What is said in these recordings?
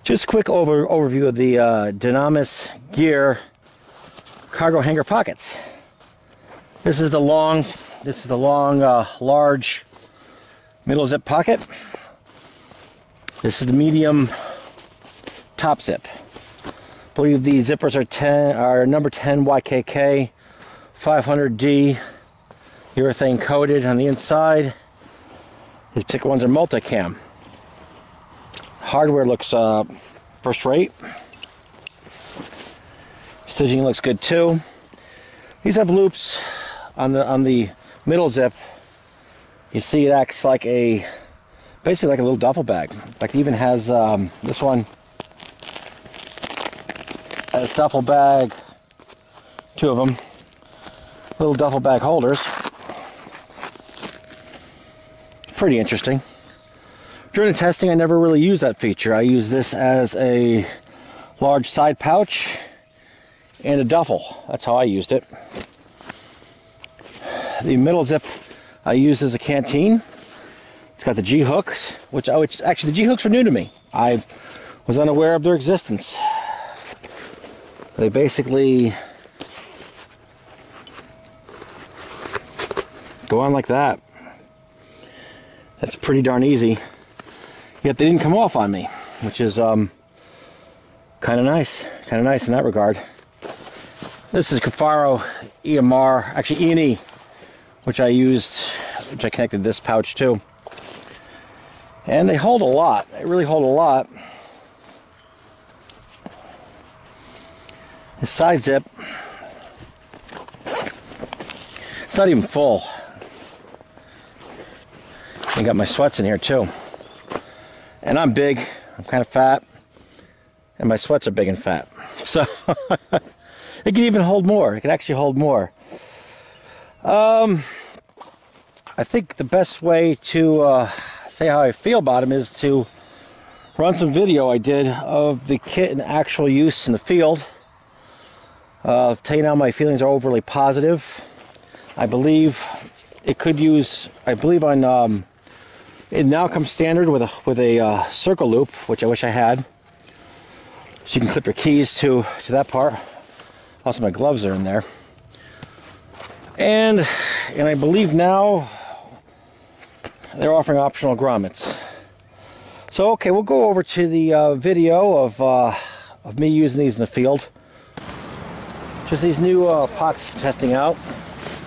Just a quick overview of the Dunamis gear cargo hanger pockets. This is the long, large middle zip pocket. This is the medium top zip. I believe the zippers are number 10 YKK 500D urethane coated on the inside. These particular ones are multicam. Hardware looks first rate. Stitching looks good too. These have loops on the middle zip. You see it acts like basically like a little duffel bag. In fact, it even has this one has duffel bag, two of them, little duffel bag holders. Pretty interesting. During the testing, I never really used that feature. I use this as a large side pouch and a duffel. That's how I used it. The middle zip I used as a canteen. It's got the G-hooks, which actually the G-hooks were new to me. I was unaware of their existence. They basically go on like that. That's pretty darn easy. Yet they didn't come off on me, which is kind of nice. Kind of nice in that regard. This is Cafaro EMR, actually E&E, which I connected this pouch to. And they hold a lot. They really hold a lot. The side zip, it's not even full. I got my sweats in here too. And I'm big, I'm kind of fat, and my sweats are big and fat. So it can even hold more. It can actually hold more. I think the best way to say how I feel about them is to run some video I did of the kit in actual use in the field. I'll tell you now, my feelings are overly positive. I believe it could use, on it now comes standard with a circle loop, which I wish I had. So you can clip your keys to that part. Also, my gloves are in there. And I believe now they're offering optional grommets. So okay, we'll go over to the video of me using these in the field. Just these new pockets testing out.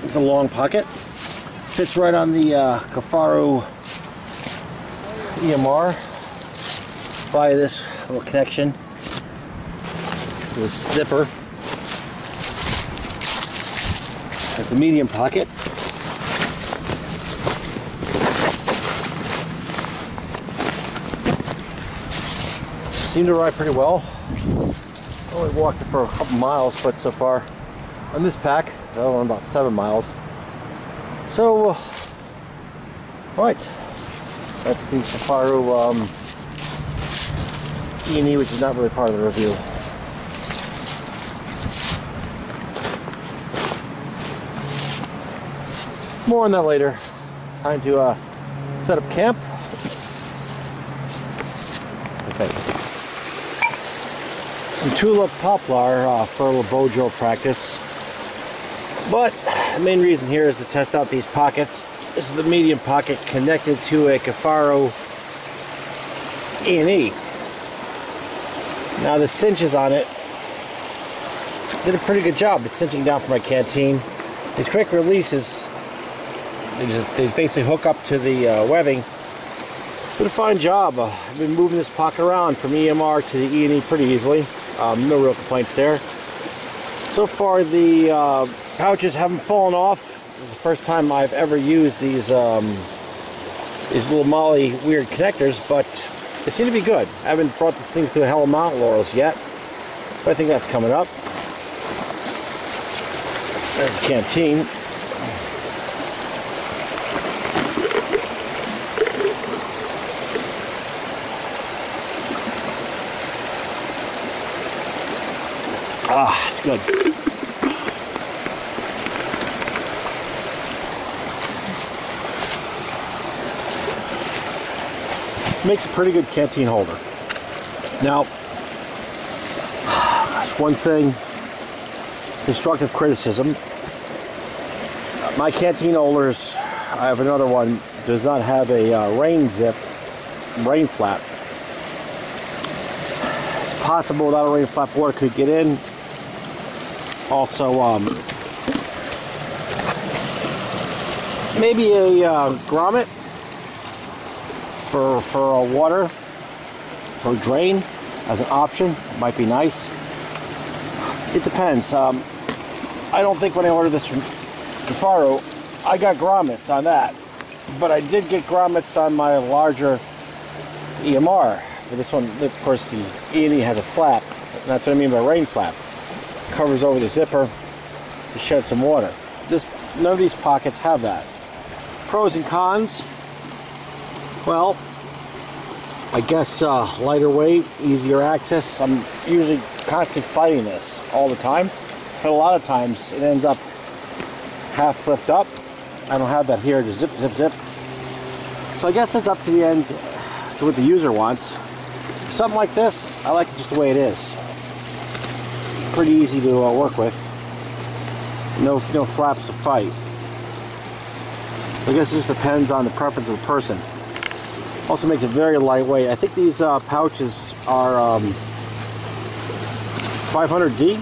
It's a long pocket. Fits right on the Cafaro EMR via this little connection. This zipper. There's the medium pocket. Seemed to ride pretty well. Only walked it for a couple miles, but so far on this pack, I'm about 7 miles. So, right. That's the Cafaro E&E, which is not really part of the review. More on that later. Time to set up camp. Okay. Some tulip poplar for a little bow drill practice. But the main reason here is to test out these pockets. This is the medium pocket connected to a Cafaro E&E. Now the cinches on it did a pretty good job. It's cinching down for my canteen. These quick releases, they basically hook up to the webbing. Did a fine job. I've been moving this pocket around from EMR to the E&E pretty easily. No real complaints there. So far the pouches haven't fallen off. This is the first time I've ever used these little Molly weird connectors, but they seem to be good. I haven't brought these things to a hell of Mount Laurels yet, but I think that's coming up. There's the canteen. Ah, it's good. Makes a pretty good canteen holder. Now, one thing, constructive criticism. My canteen holders, I have another one, does not have a rain flap. It's possible without a rain flap water could get in. Also, maybe a grommet for water, for drain as an option might be nice. It depends. I don't think when I ordered this from Cafaro, I got grommets on that, but I did get grommets on my larger EMR. But this one, of course, the E&E has a flap, and that's what I mean by rain flap. It covers over the zipper to shed some water. None of these pockets have that. Pros and cons. Well, I guess lighter weight, easier access. I'm usually constantly fighting this all the time, but a lot of times it ends up half flipped up. I don't have that here to zip, zip, zip. So I guess it's up to the end to what the user wants. Something like this, I like it just the way it is. Pretty easy to work with. No flaps to fight. I guess it just depends on the preference of the person. Also makes it very lightweight. I think these pouches are 500D.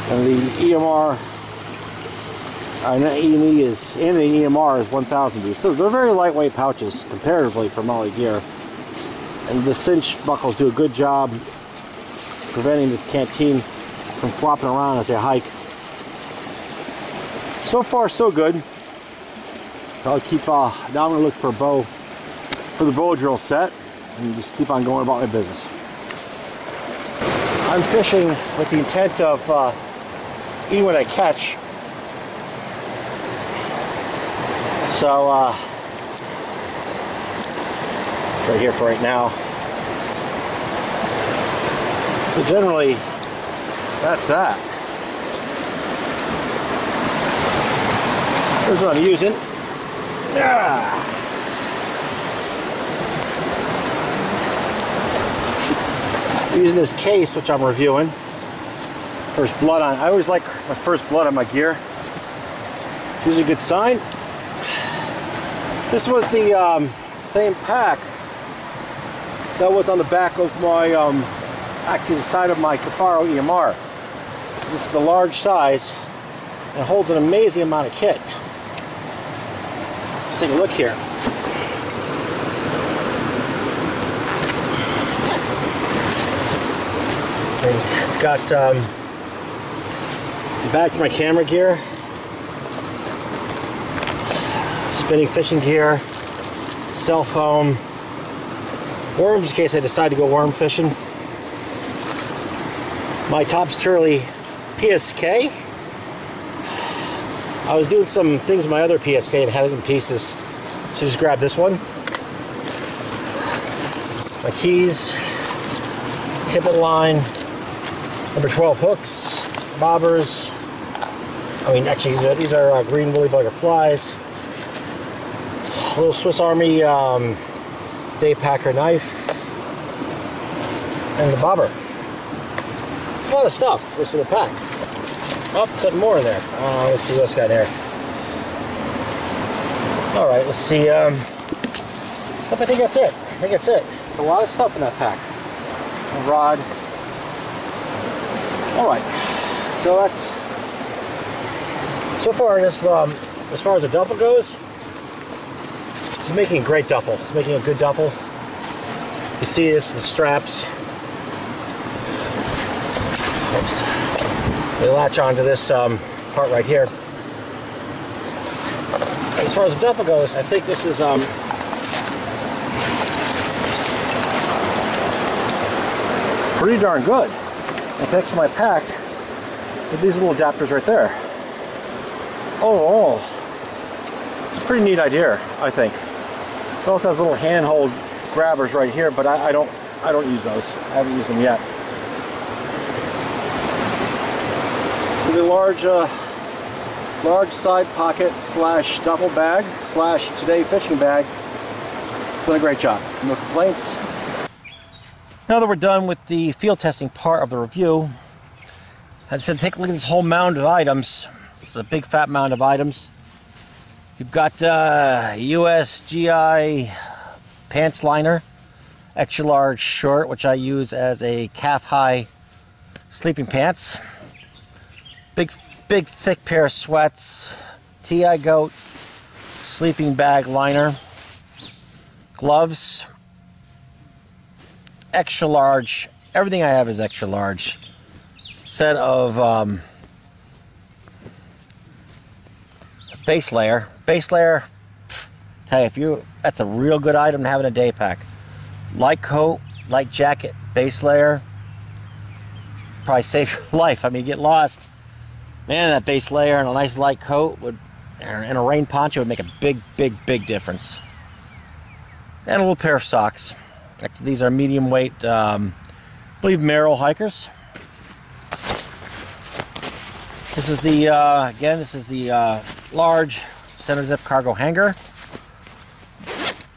And the EMR, and the E&E is, and the EMR is 1000D. So they're very lightweight pouches comparatively for Molly gear. And the cinch buckles do a good job preventing this canteen from flopping around as I hike. So far, so good. So I'll keep, now I'm gonna look for a bow, for the bow drill set, and just keep on going about my business. I'm fishing with the intent of eating what I catch. So, right here for right now. So generally, that's that. Here's what I'm using. Yeah. I'm using this case, which I'm reviewing. First blood on. I always like my first blood on my gear. It's usually a good sign. This was the same pack that was on the back of my, actually the side of my Cafaro EMR. This is the large size and holds an amazing amount of kit. Let's take a look here. And it's got the back of my camera gear, spinning fishing gear, cell phone, worms in case I decide to go worm fishing, my Tops Turley PSK. I was doing some things with my other PSK and had it in pieces, so just grab this one. My keys, tippet line, number 12 hooks, bobbers. I mean, actually, these are green woolly bugger flies. A little Swiss Army day packer knife, and the bobber. It's a lot of stuff for a single pack. Oh, something more in there. Let's see what's got in here. All right, let's see. I think that's it. I think that's it. It's a lot of stuff in that pack. A rod. All right. So that's so far. This as far as the duffel goes, it's making a great duffel. It's making a good duffel. You see this, the straps. Oops. They latch onto this part right here. As far as the duffel goes, I think this is pretty darn good. It connects to my pack with these little adapters right there. Oh, it's a pretty neat idea, I think. It also has little handhold grabbers right here, but I don't use those. I haven't used them yet. The large side pocket slash duffel bag slash today fishing bag. It's done a great job. No complaints. Now that we're done with the field testing part of the review, I said take a look at this whole mound of items. This is a big fat mound of items. You've got USGI pants liner, extra large short, which I use as a calf high sleeping pants. Big thick pair of sweats, TI goat sleeping bag liner, gloves, extra large. Everything I have is extra large. Set of base layer. Base layer, tell you, that's a real good item to have in a day pack. Light coat, light jacket, base layer, probably save your life. I mean, you get lost. Man, that base layer and a nice light coat would, and a rain poncho would make a big difference. And a little pair of socks. Actually, these are medium weight, I believe Merrill hikers. This is the, again, this is the large center zip cargo hanger.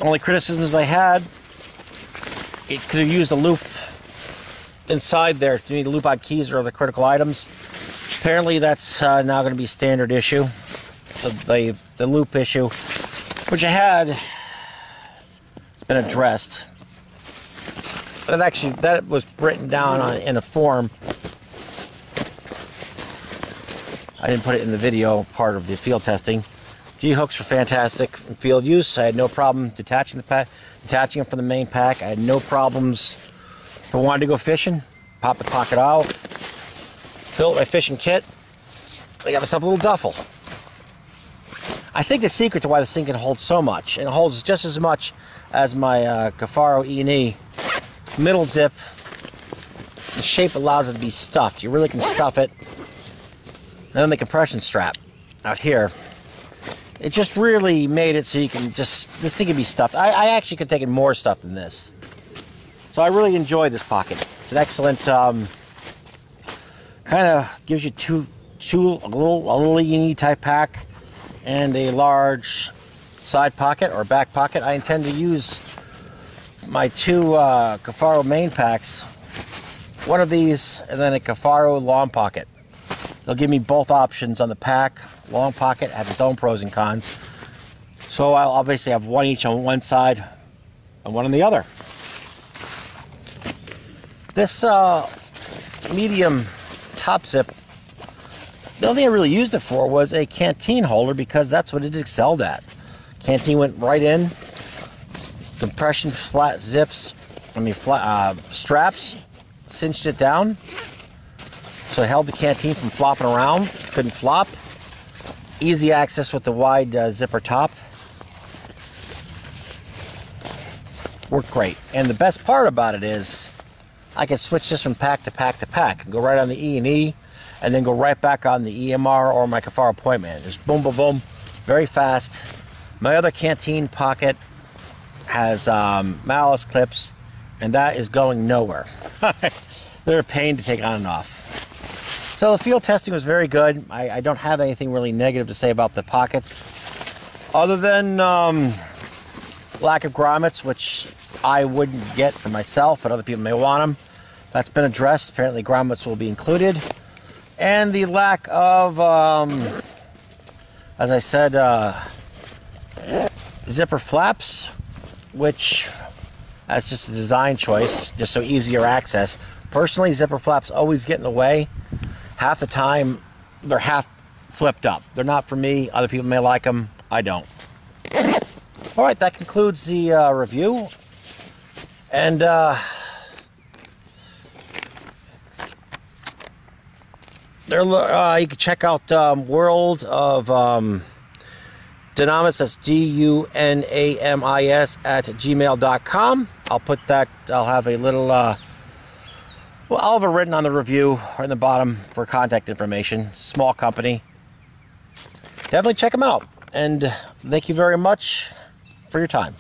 Only criticisms I had, it could have used a loop inside there to need to loop out keys or other critical items. Apparently that's now going to be standard issue. So the loop issue, which I had, has been addressed. But actually, that was written down in a form. I didn't put it in the video part of the field testing. G-hooks were fantastic in field use. I had no problem detaching them from the main pack. I had no problems if I wanted to go fishing. Pop the pocket out, fill my fishing kit. I got myself a little duffel. I think the secret to why this thing can hold so much, and it holds just as much as my Cafaro E&E middle zip, the shape allows it to be stuffed. You really can stuff it. And then the compression strap out here, it just really made it so you can just, this thing can be stuffed. I actually could take in more stuff than this. So I really enjoy this pocket. It's an excellent, kind of gives you a little E&E type pack and a large side pocket or back pocket. I intend to use my two Cafaro main packs, one of these and then a Cafaro long pocket. They'll give me both options on the pack. Long pocket has its own pros and cons. So I'll obviously have one each on one side and one on the other. This medium top zip, the only thing I really used it for was a canteen holder because that's what it excelled at. Canteen went right in. Compression flat zips, straps, cinched it down. So it held the canteen from flopping around. Couldn't flop. Easy access with the wide zipper top. Worked great. And the best part about it is I can switch this from pack to pack to pack. Go right on the E&E and then go right back on the EMR or my Cafaro Point Man. Just boom, boom, boom. Very fast. My other canteen pocket has malice clips and that is going nowhere. They're a pain to take on and off. So the field testing was very good. I don't have anything really negative to say about the pockets, other than lack of grommets, which I wouldn't get for myself, but other people may want them. That's been addressed. Apparently grommets will be included. And the lack of, as I said, zipper flaps, which that's just a design choice, just so easier access. Personally, zipper flaps always get in the way. Half the time, they're half flipped up. They're not for me. Other people may like them. I don't. All right, that concludes the review. And you can check out World of Dunamis. That's DUNAMIS @gmail.com. I'll put that. I'll have a little. Well, I'll have it written on the review or in the bottom for contact information. Small company. Definitely check them out. And thank you very much for your time.